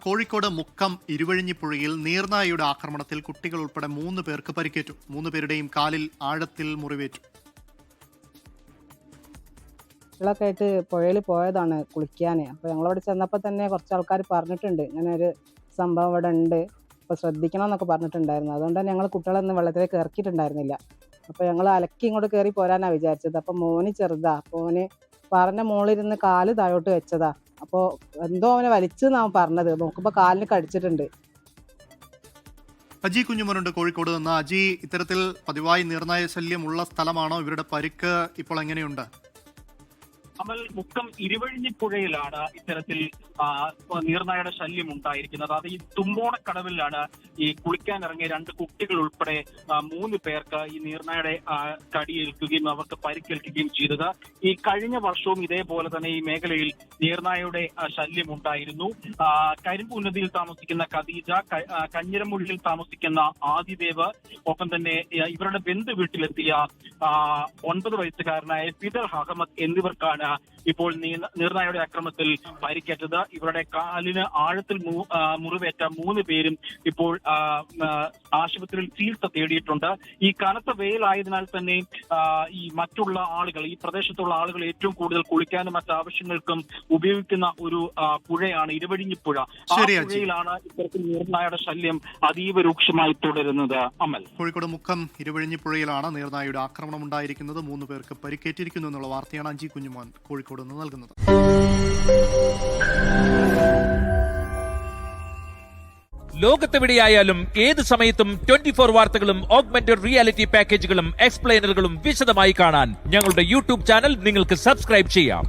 കോഴിക്കോട് മുക്കം ഇരുവഴിഞ്ഞിപ്പുഴയിൽ നീർനായയുടെ ആക്രമണത്തിൽ കുട്ടികൾ ഉൾപ്പെടെ 3 പേർക്ക് പരിക്കേറ്റു. 3 പേരുടെയും കാലിൽ ആഴത്തിൽ മുറിവേറ്റു. കുട്ടികളൊക്കെ ആയിട്ട് പുഴയിൽ പോയതാണ് കുളിക്കാൻ. അപ്പോൾ ഞങ്ങളവിടെ ചെന്നപ്പോൾ തന്നെ കുറച്ച് ആൾക്കാർ പറഞ്ഞിട്ടുണ്ട്, ഇങ്ങനെ ഒരു സംഭവം ഇവിടെ ഉണ്ട്, അപ്പോൾ ശ്രദ്ധിക്കണം എന്നൊക്കെ പറഞ്ഞിട്ടുണ്ടായിരുന്നു. അതുകൊണ്ട് തന്നെ ഞങ്ങൾ കുട്ടികളൊന്നും വെള്ളത്തിലേക്ക് ഇറക്കിയിട്ടുണ്ടായിരുന്നില്ല. അപ്പോൾ ഞങ്ങൾ അലക്കി ഇങ്ങോട്ട് കയറി പോരാനാണ് വിചാരിച്ചത്. അപ്പോൾ മോന് ചെറുതാ, അപ്പോൾ മോന് പറഞ്ഞ മോളിരുന്ന് കാല് താഴോട്ട് വെച്ചതാ. അപ്പോൾ എന്തോ അവനെ വലിച്ചെന്നാണ് പറഞ്ഞത്. നോക്കുമ്പോൾ കാലിന് കടിച്ചിട്ടുണ്ട്. അജി കുഞ്ഞുമോനുണ്ട് കോഴിക്കോട് നിന്ന്. അജി, ഇത്തരത്തിൽ പതിവായി നീർനായ ശല്യം ഉള്ള സ്ഥലമാണോ? ഇവരുടെ പരിക്ക് ഇപ്പോൾ എങ്ങനെയുണ്ട്? അമൽ, മുക്കം ഇരുവഴിഞ്ഞിപ്പുഴയിലാണ് ഇത്തരത്തിൽ നീർനായയുടെ ശല്യം ഉണ്ടായിരിക്കുന്നത്. അത് ഈ തുമ്പോണക്കടവിലാണ് ഈ കുളിക്കാൻ ഇറങ്ങിയ 2 കുട്ടികൾ ഉൾപ്പെടെ 3 പേർക്ക് ഈ നീർനായയുടെ കടിയേൽക്കുകയും അവർക്ക് പരിക്കേൽക്കുകയും ചെയ്തത്. ഈ കഴിഞ്ഞ വർഷവും ഇതേപോലെ തന്നെ ഈ മേഖലയിൽ നീർനായയുടെ ശല്യം ഉണ്ടായിരുന്നു. കരിമ്പുന്നതിയിൽ താമസിക്കുന്ന ഖദീജ, കഞ്ഞിരമുള്ളിൽ താമസിക്കുന്ന ആദിദേവ്, ഒപ്പം തന്നെ ഇവരുടെ ബന്ധു വീട്ടിലെത്തിയ 9 വയസ്സുകാരനായ ഫിദർ അഹമ്മദ് എന്നിവർക്കാണ് ഇപ്പോൾ നീർനായയുടെ ആക്രമണത്തിൽ പരിക്കേറ്റത്. ഇവരുടെ കാലിന് ആഴത്തിൽ മുറിവേറ്റ 3 പേരും ഇപ്പോൾ ആശുപത്രിയിൽ ചികിത്സ തേടിയിട്ടുണ്ട്. ഈ കനത്ത വെയിലായതിനാൽ തന്നെ ഈ മറ്റുള്ള ആളുകൾ, ഈ പ്രദേശത്തുള്ള ആളുകൾ ഏറ്റവും കൂടുതൽ കുളിക്കാനും മറ്റാവശ്യങ്ങൾക്കും ഉപയോഗിക്കുന്ന ഒരു പുഴയാണ് ഇരുവഴിഞ്ഞിപ്പുഴ. ആ പുഴയിലാണ് ഇത്തരത്തിൽ നീർനായയുടെ ശല്യം അതീവ രൂക്ഷമായി തുടരുന്നത്. അമൽ, കോഴിക്കോട് മുക്കം ഇരുവഴിഞ്ഞിപ്പുഴയിലാണ് നീർനായയുടെ ആക്രമണം ഉണ്ടായിരിക്കുന്നത്. 3 പേർക്ക് പരിക്കേറ്റിരിക്കുന്നു എന്നുള്ള വാർത്തയാണ് അജി കുഞ്ഞുമോൻ കോഴിക്കോട് നിന്ന് നൽകുന്നത്. ലോകത്തെവിടെയായാലും ഏത് സമയത്തും 24 വാർത്തകളും ഓഗ്മെന്റഡ് റിയാലിറ്റി പാക്കേജുകളും എക്സ്പ്ലെയിനറുകളും വിശദമായി കാണാൻ ഞങ്ങളുടെ യൂട്യൂബ് ചാനൽ നിങ്ങൾക്ക് സബ്സ്ക്രൈബ് ചെയ്യാം.